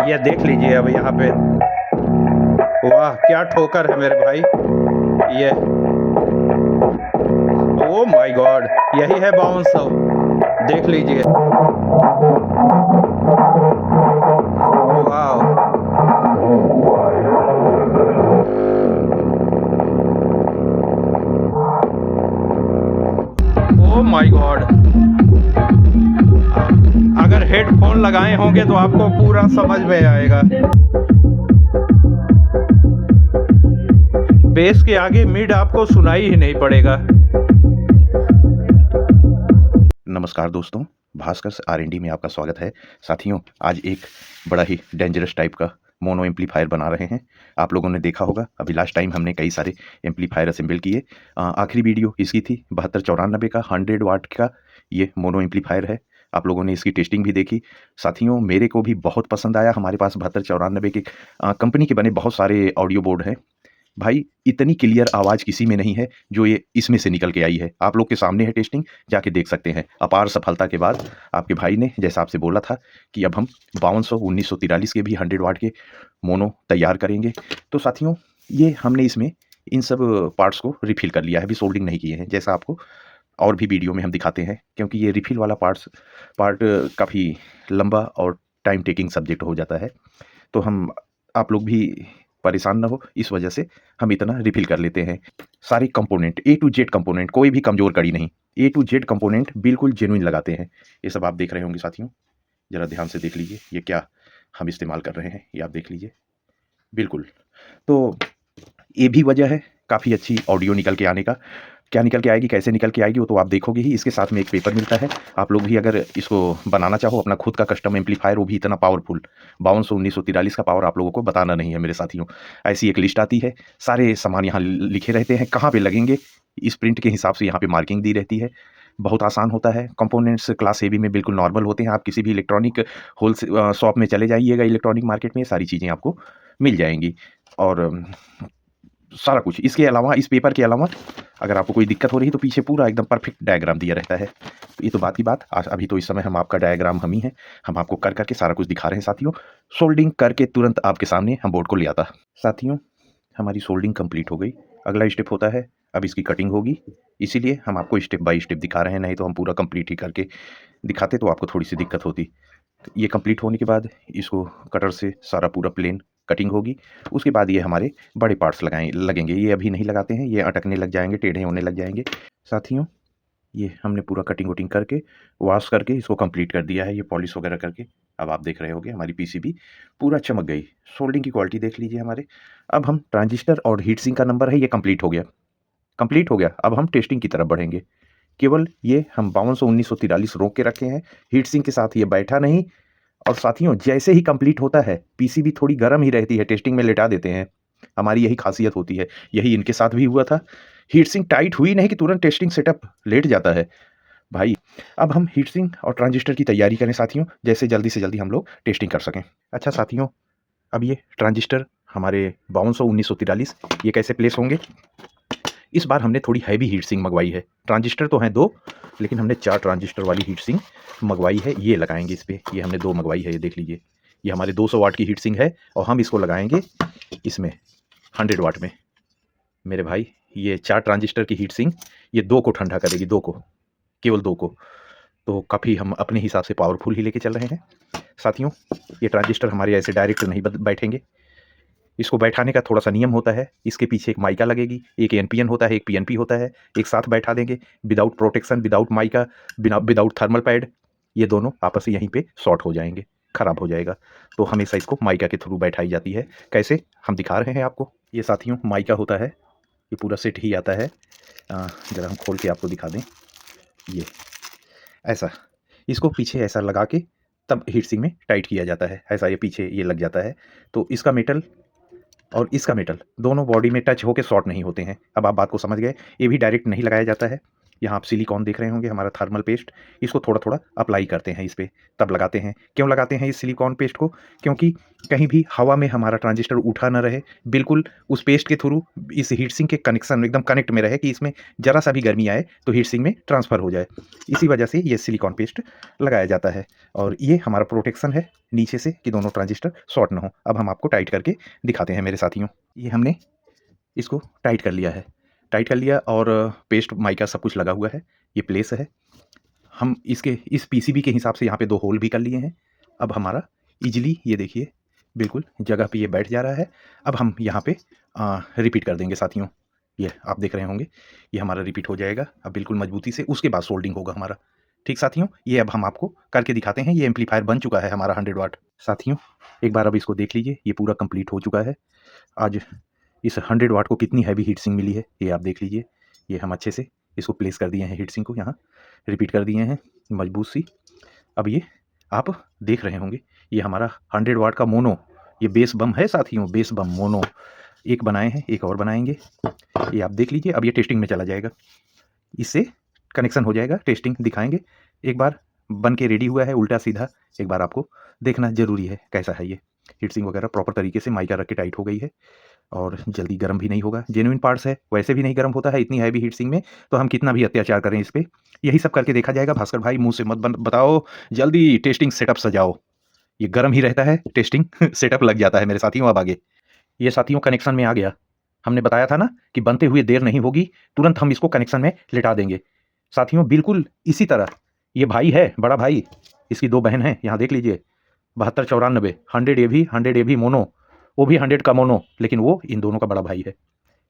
ये देख लीजिए अब यहाँ पे, वाह क्या ठोकर है मेरे भाई। ये ओ माय गॉड, यही है 5200, देख लीजिए। वाह, ओ माय गॉड। अगर हेडफोन लगाए होंगे तो आपको पूरा समझ में आएगा। बेस के आगे मिड आपको सुनाई ही नहीं पड़ेगा। नमस्कार दोस्तों, भास्कर R&D में आपका स्वागत है। साथियों, आज एक बड़ा ही डेंजरस टाइप का मोनो एम्पलीफायर बना रहे हैं। आप लोगों ने देखा होगा, अभी लास्ट टाइम हमने कई सारे एम्पलीफायर असेंबल किए। आखिरी वीडियो इसकी थी 7294 का 100 वाट का ये मोनो एम्पलीफायर है। आप लोगों ने इसकी टेस्टिंग भी देखी। साथियों, मेरे को भी बहुत पसंद आया। हमारे पास 7294 की कंपनी के बने बहुत सारे ऑडियो बोर्ड हैं। भाई, इतनी क्लियर आवाज़ किसी में नहीं है जो ये इसमें से निकल के आई है। आप लोग के सामने है टेस्टिंग, जाके देख सकते हैं। अपार सफलता के बाद आपके भाई ने, जैसा आपसे बोला था, कि अब हम 5200 1943 के भी 100 वाट के मोनो तैयार करेंगे। तो साथियों, ये हमने इसमें इन सब पार्ट्स को रिफ़िल कर लिया है, अभी सोल्डिंग नहीं किए हैं, जैसा आपको और भी वीडियो में हम दिखाते हैं। क्योंकि ये रिफ़िल वाला पार्ट काफ़ी लंबा और टाइम टेकिंग सब्जेक्ट हो जाता है। तो आप लोग भी परेशान ना हो, इस वजह से हम इतना रिफ़िल कर लेते हैं। सारे component A to Z component, कोई भी कमज़ोर कड़ी नहीं। A to Z कंपोनेंट बिल्कुल जेनुइन लगाते हैं। ये सब आप देख रहे होंगे साथियों, ज़रा ध्यान से देख लीजिए, ये क्या हम इस्तेमाल कर रहे हैं, ये आप देख लीजिए। बिल्कुल, तो ये भी वजह है काफ़ी अच्छी ऑडियो निकल के आने का। क्या निकल के आएगी, कैसे निकल के आएगी, वो तो आप देखोगे ही। इसके साथ में एक पेपर मिलता है। आप लोग भी अगर इसको बनाना चाहो, अपना खुद का कस्टम एम्पलीफायर, वो भी इतना पावरफुल 5200 1943 का पावर आप लोगों को बताना नहीं है मेरे साथियों। ऐसी एक लिस्ट आती है, सारे सामान यहाँ लिखे रहते हैं, कहाँ पे लगेंगे इस प्रिंट के हिसाब से यहाँ पे मार्किंग दी रहती है। बहुत आसान होता है। कंपोनेंट्स क्लास AB में बिल्कुल नॉर्मल होते हैं। आप किसी भी इलेक्ट्रॉनिक शॉप में चले जाइएगा, इलेक्ट्रॉनिक मार्केट में सारी चीज़ें आपको मिल जाएंगी। और सारा कुछ इसके अलावा, इस पेपर के अलावा, अगर आपको कोई दिक्कत हो रही है तो पीछे पूरा एकदम परफेक्ट डायग्राम दिया रहता है। तो ये तो बात की बात। आज अभी तो इस समय हम आपका डायग्राम हम ही हैं, हम आपको कर करके सारा कुछ दिखा रहे हैं साथियों। सोल्डिंग करके तुरंत आपके सामने हम बोर्ड को ले आता। साथियों, हमारी सोल्डिंग कंप्लीट हो गई। अगला स्टेप होता है, अब इसकी कटिंग होगी। इसीलिए हम आपको स्टेप बाय स्टेप दिखा रहे हैं, नहीं तो हम पूरा कंप्लीट ही करके दिखाते तो आपको थोड़ी सी दिक्कत होती। ये कंप्लीट होने के बाद इसको कटर से सारा पूरा प्लेन कटिंग होगी। उसके बाद ये हमारे बड़े पार्ट्स लगेंगे। ये अभी नहीं लगाते हैं, ये अटकने लग जाएंगे, टेढ़े होने लग जाएंगे। साथियों, ये हमने पूरा कटिंग वटिंग करके, वॉश करके इसको कंप्लीट कर दिया है, ये पॉलिश वगैरह करके। अब आप देख रहे होंगे हमारी PCB पूरा चमक गई। सोल्डिंग की क्वालिटी देख लीजिए हमारे। अब हम ट्रांजिस्टर और हीट सिंक का नंबर है, ये कंप्लीट हो गया, कंप्लीट हो गया। अब हम टेस्टिंग की तरफ बढ़ेंगे। केवल ये हम 5200 1943 रोक के रखे हैं, हीट सिंक के साथ ये बैठा नहीं। और साथियों, जैसे ही कंप्लीट होता है, PCB थोड़ी गर्म ही रहती है, टेस्टिंग में लेटा देते हैं। हमारी यही खासियत होती है, यही इनके साथ भी हुआ था। हीट सिंक टाइट हुई नहीं कि तुरंत टेस्टिंग सेटअप लेट जाता है भाई। अब हम हीट सिंक और ट्रांजिस्टर की तैयारी करें साथियों, जैसे जल्दी से जल्दी हम लोग टेस्टिंग कर सकें। अच्छा साथियों, अब ये ट्रांजिस्टर हमारे 5200 1943 ये कैसे प्लेस होंगे। इस बार हमने थोड़ी हैवी हीट सिंक मंगवाई है। ट्रांजिस्टर तो हैं 2, लेकिन हमने 4 ट्रांजिस्टर वाली हीट सिंक मंगवाई है। ये लगाएंगे इस पर, ये हमने 2 मंगवाई है, ये देख लीजिए। ये हमारे 200 वाट की हीट सिंक है और हम इसको लगाएंगे इसमें 100 वाट में। मेरे भाई, ये 4 ट्रांजिस्टर की हीट सिंक ये 2 को ठंडा करेगी, 2 को, केवल 2 को। तो काफ़ी हम अपने हिसाब से पावरफुल ही लेके चल रहे हैं साथियों। ये ट्रांजिस्टर हमारे ऐसे डायरेक्ट नहीं बैठेंगे, इसको बैठाने का थोड़ा सा नियम होता है। इसके पीछे एक माइका लगेगी, एक NPN होता है, एक PNP होता है, एक साथ बैठा देंगे, without protection, without mica, without thermal pad. ये दोनों आपस में यहीं पे शॉर्ट हो जाएंगे, ख़राब हो जाएगा। तो हमेशा इसको माइका के थ्रू बैठाई जाती है। कैसे, हम दिखा रहे हैं आपको। ये साथियों माइका होता है, ये पूरा सेट ही आता है। ज़रा हम खोल के आपको दिखा दें। ये ऐसा, इसको पीछे ऐसा लगा के तब हीट सिंक में टाइट किया जाता है। ऐसा ये पीछे ये लग जाता है, तो इसका मेटल और इसका मेटल दोनों बॉडी में टच होकर शॉर्ट नहीं होते हैं। अब आप बात को समझ गए। ये भी डायरेक्ट नहीं लगाया जाता है, यहाँ आप सिलिकॉन देख रहे होंगे, हमारा थर्मल पेस्ट, इसको थोड़ा थोड़ा अप्लाई करते हैं इस पर, तब लगाते हैं। क्यों लगाते हैं इस सिलिकॉन पेस्ट को? क्योंकि कहीं भी हवा में हमारा ट्रांजिस्टर उठा न रहे, बिल्कुल उस पेस्ट के थ्रू इस हीट सिंक के कनेक्शन एकदम कनेक्ट में रहे कि इसमें ज़रा सा भी गर्मी आए तो हीट सिंक में ट्रांसफ़र हो जाए। इसी वजह से ये सिलिकॉन पेस्ट लगाया जाता है और ये हमारा प्रोटेक्शन है नीचे से कि दोनों ट्रांजिस्टर शॉर्ट ना हो। अब हम आपको टाइट करके दिखाते हैं मेरे साथियों। ये हमने इसको टाइट कर लिया है, टाइट कर लिया और पेस्ट माइका सब कुछ लगा हुआ है, ये प्लेस है। हम इसके इस पीसीबी के हिसाब से यहाँ पे 2 होल भी कर लिए हैं। अब हमारा ईज़िली ये देखिए बिल्कुल जगह पे ये बैठ जा रहा है। अब हम यहाँ पे रिपीट कर देंगे साथियों, ये आप देख रहे होंगे, ये हमारा रिपीट हो जाएगा अब बिल्कुल मजबूती से, उसके बाद सोल्डिंग होगा हमारा। ठीक साथियों, ये अब हम आपको करके दिखाते हैं। ये एम्पलीफायर बन चुका है हमारा 100 वाट। साथियों एक बार अब इसको देख लीजिए, ये पूरा कंप्लीट हो चुका है। आज इस 100 वाट को कितनी हैवी हीट सिंक मिली है ये आप देख लीजिए। ये हम अच्छे से इसको प्लेस कर दिए हैं, हीट सिंक को यहाँ रिपीट कर दिए हैं मजबूत सी। अब ये आप देख रहे होंगे, ये हमारा 100 वाट का मोनो, ये बेस बम है साथियों, बेस बम मोनो एक बनाए हैं, एक और बनाएंगे, ये आप देख लीजिए। अब ये टेस्टिंग में चला जाएगा, इससे कनेक्शन हो जाएगा, टेस्टिंग दिखाएंगे। एक बार बन के रेडी हुआ है उल्टा सीधा, एक बार आपको देखना ज़रूरी है कैसा है। ये हीट सिंक वगैरह प्रॉपर तरीके से माइका रख के टाइट हो गई है और जल्दी गर्म भी नहीं होगा। जेन्युइन पार्ट्स है, वैसे भी नहीं गर्म होता है इतनी हैवी हीट सिंक में, तो हम कितना भी अत्याचार करें इस पे, यही सब करके देखा जाएगा। भास्कर भाई मुँह से मत बताओ, जल्दी टेस्टिंग सेटअप सजाओ। ये गर्म ही रहता है, टेस्टिंग सेटअप लग जाता है मेरे साथियों। अब आगे ये साथियों कनेक्शन में आ गया। हमने बताया था ना कि बनते हुए देर नहीं होगी, तुरंत हम इसको कनेक्शन में लिटा देंगे। साथियों बिल्कुल इसी तरह ये भाई है, बड़ा भाई, इसकी 2 बहन हैं, यहाँ देख लीजिए 7294 100 AV मोनो, वो भी 100 का मोनो, लेकिन वो इन दोनों का बड़ा भाई है।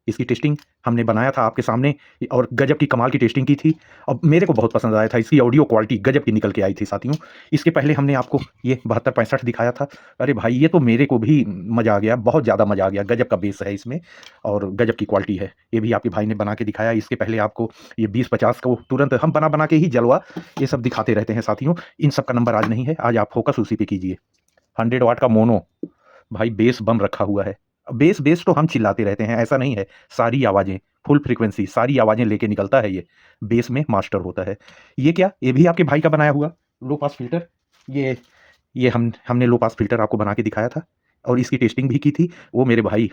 इसकी टेस्टिंग हमने बनाया था आपके सामने और गजब की कमाल की टेस्टिंग की थी और मेरे को बहुत पसंद आया था। इसकी ऑडियो क्वालिटी गजब की निकल के आई थी साथियों। इसके पहले हमने आपको ये 7265 दिखाया था, अरे भाई ये तो मेरे को भी मज़ा आ गया, बहुत ज़्यादा मज़ा आ गया। गजब का बेस है इसमें और गजब की क्वालिटी है। ये भी आपके भाई ने बना के दिखाया। इसके पहले आपको ये 2050 को तुरंत हम बना के ही जलवा ये सब दिखाते रहते हैं साथियों। इन सब का नंबर आज नहीं है, आज आप फोकस उसी पे कीजिए। 100 वाट का मोनो भाई बेस बम रखा हुआ है। बेस बेस तो हम चिल्लाते रहते हैं, ऐसा नहीं है, सारी आवाज़ें फुल फ्रीक्वेंसी, सारी आवाज़ें लेके निकलता है ये, बेस में मास्टर होता है। ये क्या, ये भी आपके भाई का बनाया हुआ लो पास फिल्टर। ये हमने लो पास फिल्टर आपको बना के दिखाया था और इसकी टेस्टिंग भी की थी। वो मेरे भाई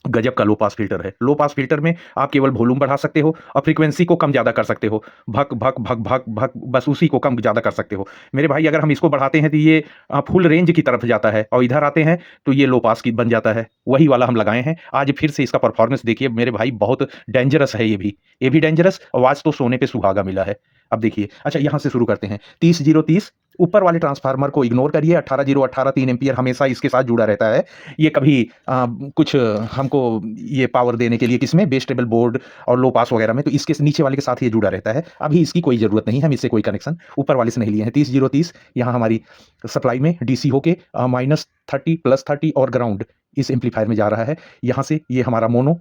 गजब का लो पास फिल्टर है। लो पास फिल्टर में आप केवल वॉल्यूम बढ़ा सकते हो और फ्रीक्वेंसी को कम ज़्यादा कर सकते हो, भक भक भक भक भक, बस उसी को कम ज़्यादा कर सकते हो मेरे भाई। अगर हम इसको बढ़ाते हैं तो ये फुल रेंज की तरफ जाता है और इधर आते हैं तो ये लो पास की बन जाता है। वही वाला हम लगाए हैं। आज फिर से इसका परफॉर्मेंस देखिए मेरे भाई, बहुत डेंजरस है ये भी डेंजरस। आवाज़ तो सोने पे सुहागा मिला है। अब देखिए, अच्छा यहाँ से शुरू करते हैं। 30-0-30 ऊपर वाले ट्रांसफार्मर को इग्नोर करिए। 18-0-18 3 एम्पियर हमेशा इसके साथ जुड़ा रहता है। ये कभी कुछ हमको ये पावर देने के लिए किसमें, बेस टेबल बोर्ड और लो पास वगैरह में, तो इसके नीचे वाले के साथ ये जुड़ा रहता है। अभी इसकी कोई ज़रूरत नहीं है, हम इससे कोई कनेक्शन ऊपर वाले से नहीं लिए हैं। 30-0-30 यहाँ हमारी सप्लाई में डीसी होके -30 +30 और ग्राउंड इस एम्पलीफायर में जा रहा है। यहाँ से ये हमारा मोनो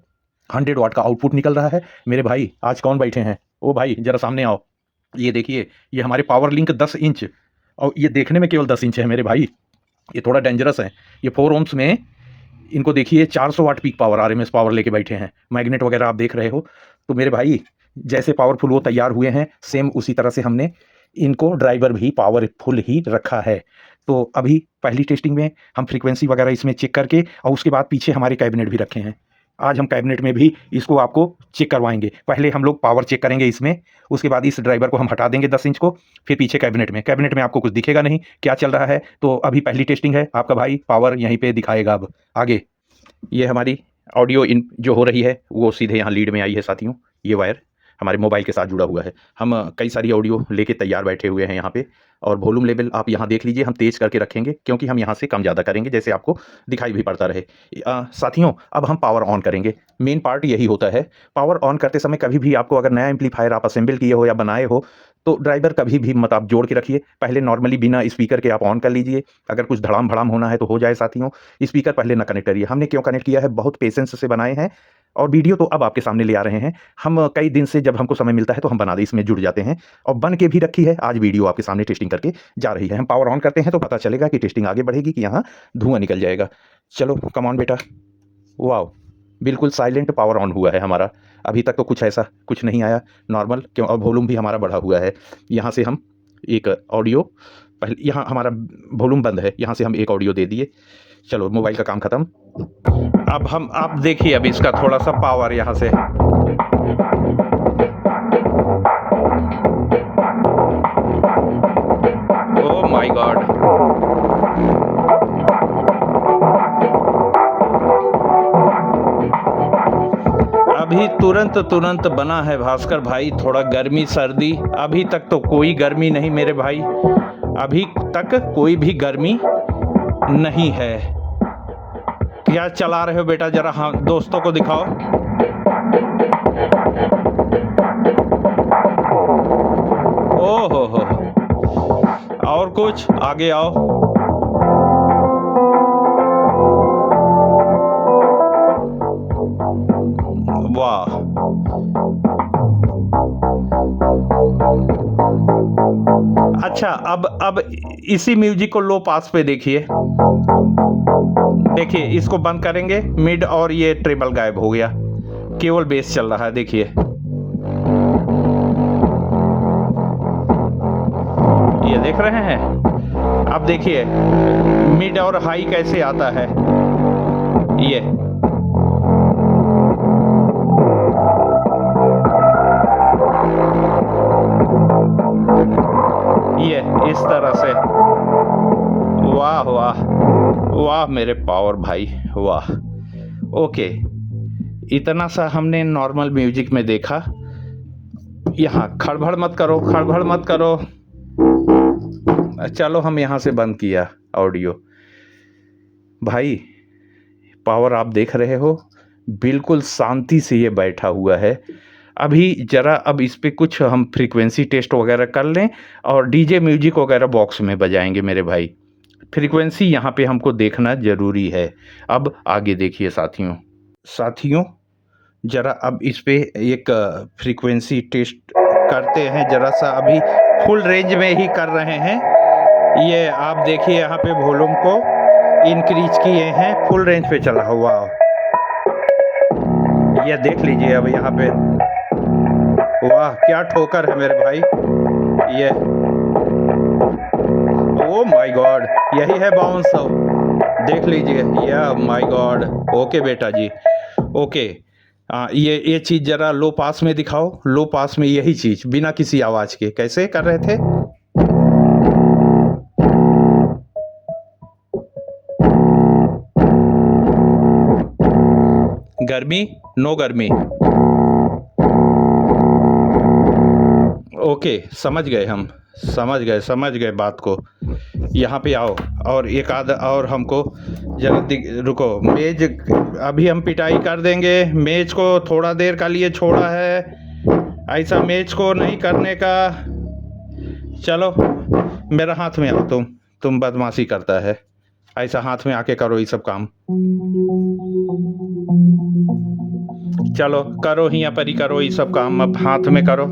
100 वाट का आउटपुट निकल रहा है। मेरे भाई आज कौन बैठे हैं, ओ भाई जरा सामने आओ। ये देखिए, ये हमारे पावर लिंक 10 इंच और ये देखने में केवल 10 इंच है मेरे भाई, ये थोड़ा डेंजरस है। ये 4 ओम्स में इनको देखिए 400 watt peak power, RMS power लेके बैठे हैं। मैग्नेट वगैरह आप देख रहे हो, तो मेरे भाई जैसे पावरफुल वो तैयार हुए हैं, सेम उसी तरह से हमने इनको ड्राइवर भी पावरफुल ही रखा है। तो अभी पहली टेस्टिंग में हम फ्रीक्वेंसी वगैरह इसमें चेक करके और उसके बाद पीछे हमारे कैबिनेट भी रखे हैं। आज हम कैबिनेट में भी इसको आपको चेक करवाएंगे। पहले हम लोग पावर चेक करेंगे इसमें, उसके बाद इस ड्राइवर को हम हटा देंगे 10 इंच को, फिर पीछे कैबिनेट में आपको कुछ दिखेगा नहीं क्या चल रहा है। तो अभी पहली टेस्टिंग है, आपका भाई पावर यहीं पे दिखाएगा। अब आगे ये हमारी ऑडियो इन जो हो रही है वो सीधे यहाँ लीड में आई है साथियों। ये वायर हमारे मोबाइल के साथ जुड़ा हुआ है। हम कई सारी ऑडियो लेके तैयार बैठे हुए हैं यहाँ पे, और वॉल्यूम लेवल आप यहाँ देख लीजिए, हम तेज़ करके रखेंगे क्योंकि हम यहाँ से कम ज़्यादा करेंगे जैसे आपको दिखाई भी पड़ता रहे। साथियों अब हम पावर ऑन करेंगे, मेन पार्ट यही होता है। पावर ऑन करते समय कभी भी आपको अगर नया एम्पलीफायर आप असेंबल किए हो या बनाए हो तो ड्राइवर कभी भी मत आप जोड़ के रखिए, पहले नॉर्मली बिना स्पीकर के आप ऑन कर लीजिए। अगर कुछ धड़ाम भड़ाम होना है तो हो जाए साथियों, स्पीकर पहले ना कनेक्ट करिए। हमने क्यों कनेक्ट किया है, बहुत पेशेंस से बनाए हैं और वीडियो तो अब आपके सामने ले आ रहे हैं। हम कई दिन से जब हमको समय मिलता है तो हम बना दे इसमें जुड़ जाते हैं और बन के भी रखी है। आज वीडियो आपके सामने टेस्टिंग करके जा रही है। हम पावर ऑन करते हैं तो पता चलेगा कि टेस्टिंग आगे बढ़ेगी कि यहाँ धुआं निकल जाएगा। चलो कम ऑन बेटा, वाओ बिल्कुल साइलेंट पावर ऑन हुआ है हमारा। अभी तक तो कुछ ऐसा कुछ नहीं आया नॉर्मल, क्यों, और वॉल्यूम भी हमारा बढ़ा हुआ है। यहाँ से हम एक ऑडियो, पहले यहाँ हमारा वॉल्यूम बंद है, यहाँ से हम एक ऑडियो दे दिए। चलो मोबाइल का काम ख़त्म। अब हम, आप देखिए अब इसका थोड़ा सा पावर यहाँ से, ओह माय गॉड, अभी तुरंत बना है भास्कर भाई, थोड़ा गर्मी सर्दी, अभी तक तो कोई गर्मी नहीं मेरे भाई, अभी तक कोई भी गर्मी नहीं है। क्या चला रहे हो बेटा, जरा हाँ दोस्तों को दिखाओ। ओहो हो, और कुछ आगे आओ। वाह, अच्छा अब इसी म्यूजिक को लो पास पे देखिए, देखिए इसको बंद करेंगे, मिड और ये ट्रिपल गायब हो गया, केवल बेस चल रहा है। देखिए ये देख रहे हैं, अब देखिए मिड और हाई कैसे आता है। ये इस तरह से, वाह वाह वाह मेरे पावर भाई, वाह। ओके, इतना सा हमने नॉर्मल म्यूजिक में देखा। यहाँ खड़बड़ मत करो, खड़बड़ मत करो। चलो हम यहाँ से बंद किया ऑडियो। भाई पावर आप देख रहे हो, बिल्कुल शांति से ये बैठा हुआ है। अभी ज़रा अब इस पे कुछ हम फ्रीक्वेंसी टेस्ट वगैरह कर लें और डीजे म्यूजिक वगैरह बॉक्स में बजाएंगे मेरे भाई। फ्रीक्वेंसी यहाँ पे हमको देखना ज़रूरी है। अब आगे देखिए साथियों ज़रा अब इस पे एक फ्रीक्वेंसी टेस्ट करते हैं ज़रा सा। अभी फुल रेंज में ही कर रहे हैं। ये आप देखिए यहाँ पे वॉल्यूम को इंक्रीज किए हैं, फुल रेंज पे चला हुआ। ये देख लीजिए अब यहाँ पे, वाह क्या ठोकर है मेरे भाई। ये ओ माय गॉड, यही है बाउंस, देख लीजिए। या माय गॉड, ओके बेटा जी, ओके। ये चीज़ ज़रा लो पास में दिखाओ। लो पास में यही चीज़ बिना किसी आवाज़ के कैसे कर रहे थे। गर्मी, नो गर्मी, ओके समझ गए, हम समझ गए बात को। यहाँ पे आओ और एक आध और हमको जरा रुको। मेज अभी हम पिटाई कर देंगे। मेज को थोड़ा देर का लिए छोड़ा है, ऐसा मेज को नहीं करने का। चलो मेरा हाथ में आओ, तुम बदमाशी करता है, ऐसा हाथ में आके करो ये सब काम। चलो करो, ही पर ही करो ये सब काम, अब हाथ में करो।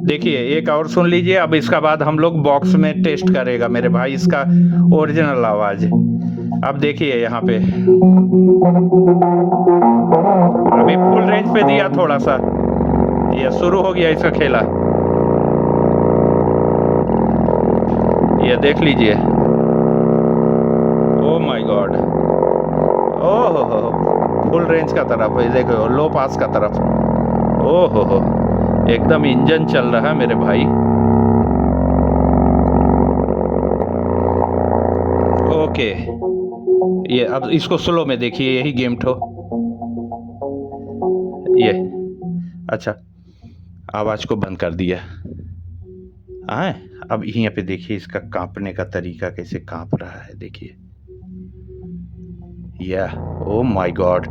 देखिए एक और सुन लीजिए, अब इसका बाद हम लोग बॉक्स में टेस्ट करेगा मेरे भाई इसका ओरिजिनल आवाज। अब देखिए यहाँ पे अभी फुल रेंज पे दिया थोड़ा सा, ये शुरू हो गया इसका खेला। ये देख लीजिए, oh my God, oh full range का तरफ है, देखो लो पास का तरफ, ओहो हो एकदम इंजन चल रहा है मेरे भाई। ओके, ये अब इसको स्लो में देखिए, यही गेम ठो। ये अच्छा, आवाज को बंद कर दिया। अब यहाँ पे देखिए इसका कांपने का तरीका कैसे कांप रहा है, देखिए। ओ माय गॉड,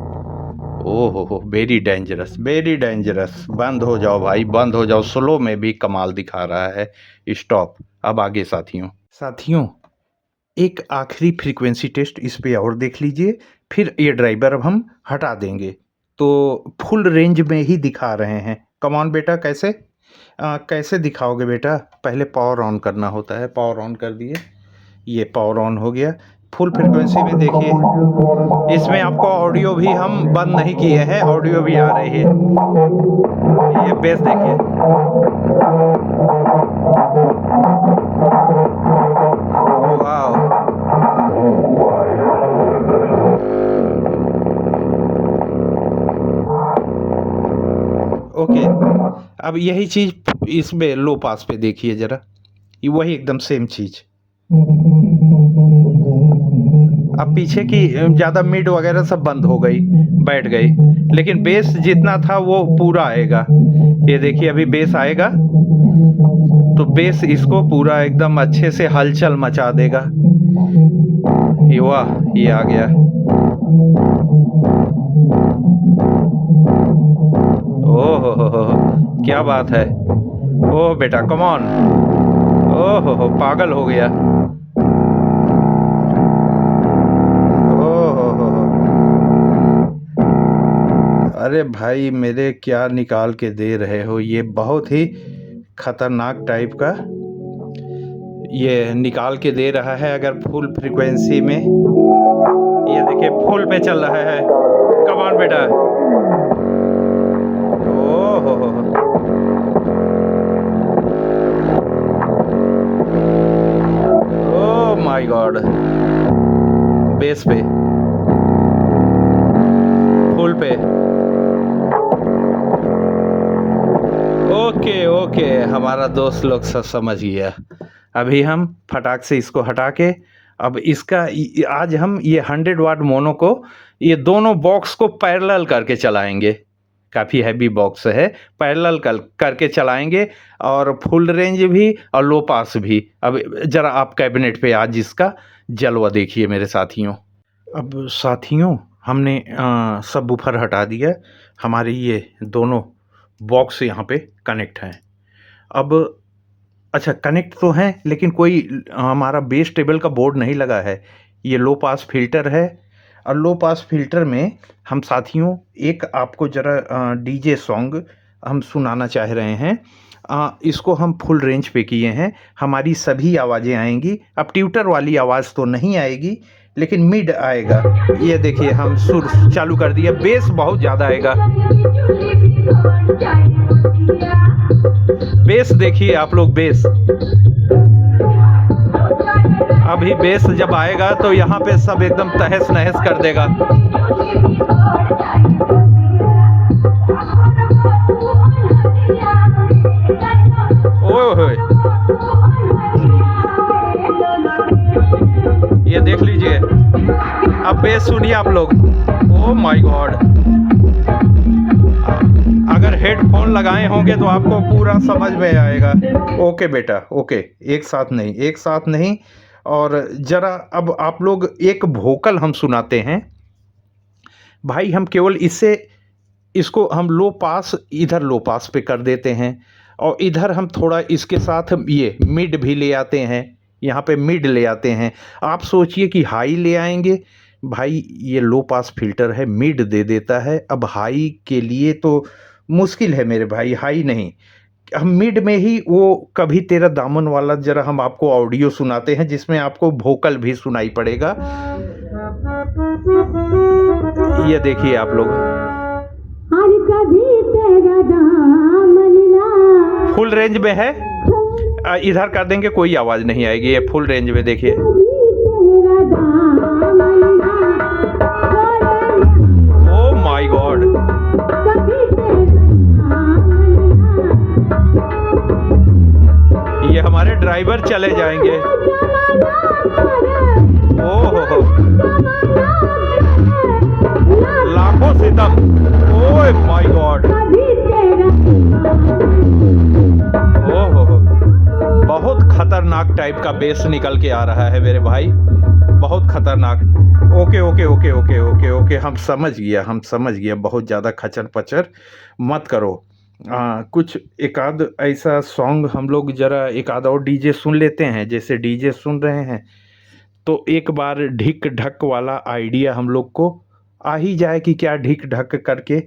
ओहो वेरी डेंजरस। बंद हो जाओ भाई, बंद हो जाओ। स्लो में भी कमाल दिखा रहा है। स्टॉप। अब आगे साथियों एक आखिरी फ्रीक्वेंसी टेस्ट इस पे और देख लीजिए, फिर ये ड्राइवर अब हम हटा देंगे तो फुल रेंज में ही दिखा रहे हैं। कम ऑन बेटा, कैसे दिखाओगे बेटा? पहले पावर ऑन करना होता है। पावर ऑन कर दिए, ये पावर ऑन हो गया। फुल फ्रिक्वेंसी में देखिए। इसमें आपको ऑडियो भी हम बंद नहीं किए हैं, ऑडियो भी आ रही है। ये बेस देखिए। वाह, ओके। अब यही चीज इसमें लो पास पे देखिए जरा, ये वही एकदम सेम चीज। अब पीछे की ज़्यादा मिड वगैरह सब बंद हो गई, बैठ गई, लेकिन बेस जितना था वो पूरा आएगा। ये देखिए अभी बेस आएगा तो बेस इसको पूरा एकदम अच्छे से हलचल मचा देगा। ये वाह, ये आ गया। ओह हो, क्या बात है। ओह बेटा कम ऑन। ओह हो, पागल हो गया। ओह हो। अरे भाई मेरे, क्या निकाल के दे रहे हो, ये बहुत ही खतरनाक टाइप का ये निकाल के दे रहा है। अगर फुल फ्रीक्वेंसी में, ये देखिए फुल पे चल रहा है। कम ऑन बेटा। ओह हो। Oh my God. बेस पे, फुल पे। ओके ओके, हमारा दोस्त लोग सब समझ गया। अभी हम फटाक से इसको हटा के, अब इसका आज हम ये 100 वाट मोनो को, ये दोनों बॉक्स को पैरेलल करके चलाएंगे। काफ़ी हैवी बॉक्स है, पैरेलल करके चलाएंगे, और फुल रेंज भी और लो पास भी। अब ज़रा आप कैबिनेट पे आज इसका जलवा देखिए मेरे साथियों। अब साथियों हमने सब वूफर हटा दिया, हमारे ये दोनों बॉक्स यहाँ पे कनेक्ट हैं। अब अच्छा कनेक्ट तो हैं, लेकिन कोई हमारा बेस टेबल का बोर्ड नहीं लगा है। ये लो पास फिल्टर है, और लो पास फिल्टर में हम साथियों एक आपको ज़रा डीजे सॉन्ग हम सुनाना चाह रहे हैं। इसको हम फुल रेंज पे किए हैं, हमारी सभी आवाज़ें आएंगी। अब ट्यूटर वाली आवाज़ तो नहीं आएगी, लेकिन मिड आएगा। ये देखिए हम सुर चालू कर दिया, बेस बहुत ज़्यादा आएगा। बेस देखिए आप लोग, बेस अभी बेस जब आएगा तो यहाँ पे सब एकदम तहस नहस कर देगा। ओए ये देख लीजिए, अब बेस सुनिए आप लोग। ओ माय गॉड, अगर हेडफोन लगाए होंगे तो आपको पूरा समझ में आएगा। ओके बेटा ओके, एक साथ नहीं। और ज़रा अब आप लोग एक वोकल हम सुनाते हैं भाई। हम केवल इसको हम लो पास, इधर लो पास पे कर देते हैं, और इधर हम थोड़ा इसके साथ ये मिड भी ले आते हैं। यहाँ पे मिड ले आते हैं। आप सोचिए कि हाई ले आएंगे भाई, ये लो पास फिल्टर है, मिड दे देता है। अब हाई के लिए तो मुश्किल है मेरे भाई, हाई नहीं, हम मिड में ही वो कभी तेरा दामन वाला जरा हम आपको ऑडियो सुनाते हैं, जिसमें आपको वोकल भी सुनाई पड़ेगा। ये देखिए आप लोग, फुल रेंज में है, इधर कर देंगे कोई आवाज नहीं आएगी। ये फुल रेंज में देखिए। ओ माय गॉड, ये हमारे ड्राइवर चले जाएंगे। ओह हो, लाखों सितम। ओह माय गॉड, ओह हो, बहुत खतरनाक टाइप का बेस निकल के आ रहा है मेरे भाई, बहुत खतरनाक। Okay okay okay okay okay okay, हम समझ गया। बहुत ज़्यादा खचर पचर मत करो। कुछ एक आध ऐसा सॉन्ग हम लोग ज़रा एक आध और डीजे सुन लेते हैं। जैसे डीजे सुन रहे हैं तो एक बार ढिक ढक वाला आइडिया हम लोग को आ ही जाए कि क्या ढिक ढक करके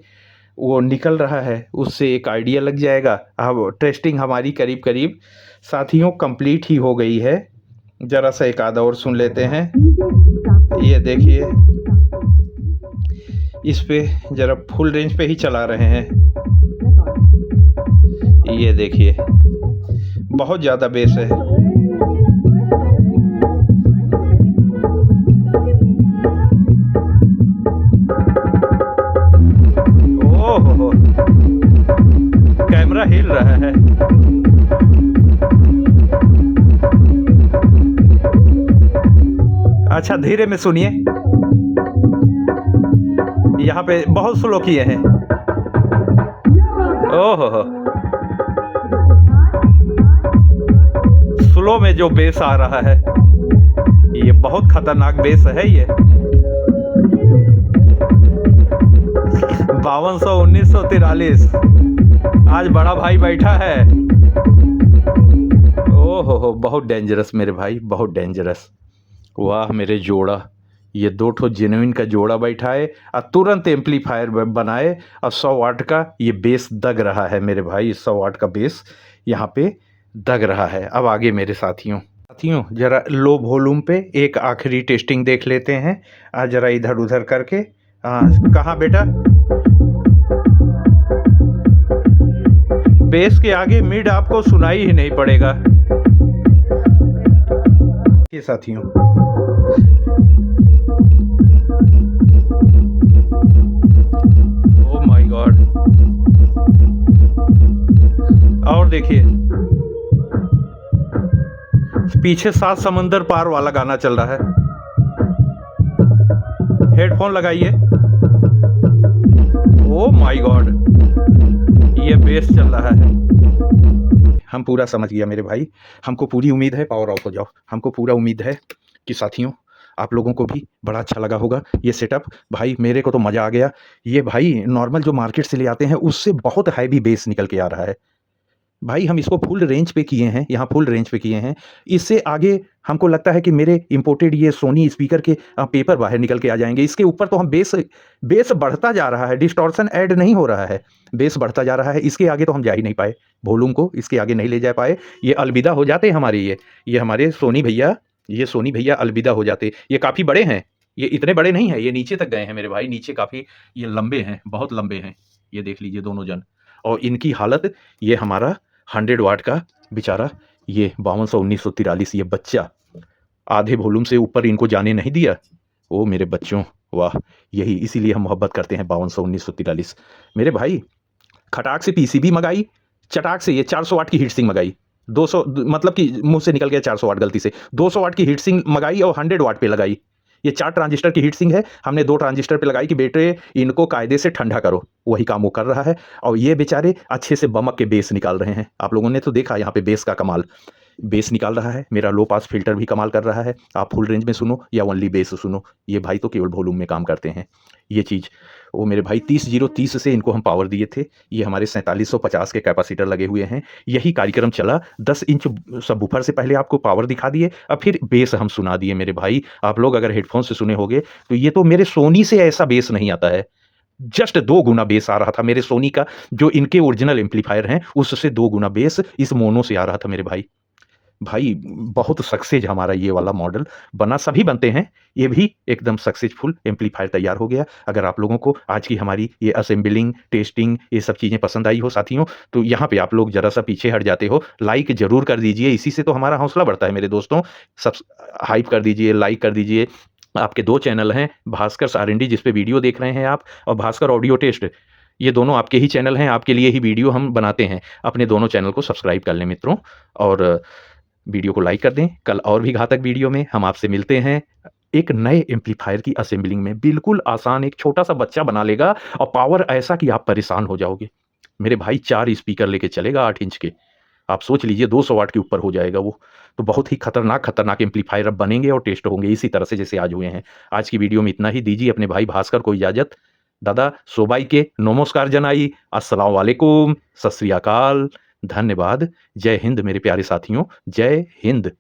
वो निकल रहा है, उससे एक आइडिया लग जाएगा। अब टेस्टिंग हमारी करीब करीब साथियों कंप्लीट ही हो गई है। जरा सा एक आधा और सुन लेते हैं। ये देखिए, इस पे जरा फुल रेंज पे ही चला रहे हैं। ये देखिए, बहुत ज़्यादा बेस है। ओह हो, कैमरा हिल रहा है। अच्छा, धीरे में सुनिए। यहाँ पे बहुत स्लो किए हैं। ओह हो, स्लो में जो बेस आ रहा है, ये बहुत खतरनाक बेस है। ये 5200 1943। आज बड़ा भाई बैठा है। ओह हो, बहुत डेंजरस मेरे भाई, बहुत डेंजरस। वाह मेरे जोड़ा, ये दो ठो जेन्युइन का जोड़ा बैठा है और तुरंत एम्पलीफायर बनाए और 100 वाट का ये बेस दग रहा है मेरे भाई। 100 वाट का बेस यहाँ पे दग रहा है। अब आगे मेरे साथियों जरा लो वॉल्यूम पे एक आखिरी टेस्टिंग देख लेते हैं। जरा इधर उधर करके। कहाँ बेटा? बेस के आगे मिड आपको सुनाई ही नहीं पड़ेगा। ये साथियों, ओह माय गॉड। और देखिए, पीछे 7 समंदर पार वाला गाना चल रहा है। हेडफोन लगाइए। ओह माय गॉड, ये बेस चल रहा है। हम पूरा समझ गया मेरे भाई। हमको पूरी उम्मीद है, पावर ऑफ हो जाओ। हमको पूरा उम्मीद है कि साथियों आप लोगों को भी बड़ा अच्छा लगा होगा ये सेटअप। भाई मेरे को तो मज़ा आ गया। ये भाई नॉर्मल जो मार्केट से ले आते हैं उससे बहुत हैवी बेस निकल के आ रहा है। भाई हम इसको फुल रेंज पे किए हैं, यहाँ फुल रेंज पे किए हैं। इससे आगे हमको लगता है कि मेरे इंपोर्टेड ये सोनी स्पीकर के पेपर बाहर निकल के आ जाएंगे। इसके ऊपर तो हम बेस बढ़ता जा रहा है, डिस्टॉर्शन ऐड नहीं हो रहा है, बेस बढ़ता जा रहा है। इसके आगे तो हम जा ही नहीं पाए, वॉल्यूम को इसके आगे नहीं ले जा पाए। ये अलविदा हो जाते हमारे, ये हमारे सोनी भैया, ये सोनी भैया अलविदा हो जाते। ये काफ़ी बड़े हैं, ये इतने बड़े नहीं हैं, ये नीचे तक गए हैं मेरे भाई, नीचे काफ़ी ये लंबे हैं, बहुत लंबे हैं। ये देख लीजिए दोनों जन। और इनकी हालत, ये हमारा 100 वाट का बेचारा, ये 5200 1943, ये बच्चा आधे वॉल्यूम से ऊपर इनको जाने नहीं दिया। ओ मेरे बच्चों, वाह, यही इसीलिए हम मोहब्बत करते हैं 5200 1943 मेरे भाई। खटाक से पीसीबी मंगाई, चटाक से ये 400 वाट की हीट सिंक मंगाई। 200 मतलब कि मुंह से निकल गया 400 वाट गलती से। 200 वाट की हीट सिंक मंगाई और 100 वाट पे लगाई। ये 4 ट्रांजिस्टर की हीट सिंक है, हमने 2 ट्रांजिस्टर पे लगाई कि बेटे इनको कायदे से ठंडा करो। वही काम वो कर रहा है और ये बेचारे अच्छे से बमक के बेस निकाल रहे हैं। आप लोगों ने तो देखा यहाँ पे बेस का कमाल, बेस निकाल रहा है। मेरा लो पास फिल्टर भी कमाल कर रहा है। आप फुल रेंज में सुनो या ओनली बेस सुनो, ये भाई तो केवल वॉल्यूम में काम करते हैं। ये चीज़ वो मेरे भाई 30 से इनको हम पावर दिए थे। ये हमारे 4750 के कैपेसिटर लगे हुए हैं। यही कार्यक्रम चला। 10 इंच सबवूफर से पहले आपको पावर दिखा दिए और फिर बेस हम सुना दिए मेरे भाई। आप लोग अगर हेडफोन से सुने होंगे तो ये तो मेरे सोनी से ऐसा बेस नहीं आता है। जस्ट 2 गुना बेस आ रहा था मेरे सोनी का, जो इनके ओरिजिनल एम्पलीफायर हैं उससे 2 गुना बेस इस मोनो से आ रहा था मेरे भाई। भाई बहुत सक्सेस हमारा ये वाला मॉडल बना, सभी बनते हैं, ये भी एकदम सक्सेसफुल एम्पलीफायर तैयार हो गया। अगर आप लोगों को आज की हमारी ये असेंबलिंग, टेस्टिंग, ये सब चीज़ें पसंद आई हो साथियों, तो यहाँ पे आप लोग ज़रा सा पीछे हट जाते हो, लाइक ज़रूर कर दीजिए। इसी से तो हमारा हौसला बढ़ता है मेरे दोस्तों। सब हाइप कर दीजिए, लाइक कर दीजिए। आपके 2 चैनल हैं, भास्कर आर&डी जिस पे वीडियो देख रहे हैं आप, और भास्कर ऑडियो टेस्ट, ये दोनों आपके ही चैनल हैं, आपके लिए ही वीडियो हम बनाते हैं। अपने दोनों चैनल को सब्सक्राइब कर लें मित्रों, और वीडियो को लाइक कर दें। कल और भी घातक वीडियो में हम आपसे मिलते हैं। एक नए एम्पलीफायर की असेंबलिंग में बिल्कुल आसान, एक छोटा सा बच्चा बना लेगा और पावर ऐसा कि आप परेशान हो जाओगे मेरे भाई। 4 स्पीकर लेके चलेगा 8 इंच के, आप सोच लीजिए 200 वाट के ऊपर हो जाएगा वो। तो बहुत ही खतरनाक एम्पलीफायर अब बनेंगे और टेस्ट होंगे इसी तरह से जैसे आज हुए हैं। आज की वीडियो में इतना ही। दीजिए अपने भाई भास्कर को इजाज़त। दादा सोबाई के नमस्कार जनाई, अस्सलाम वालेकुम, सत श्री अकाल, धन्यवाद। जय हिंद मेरे प्यारे साथियों, जय हिंद।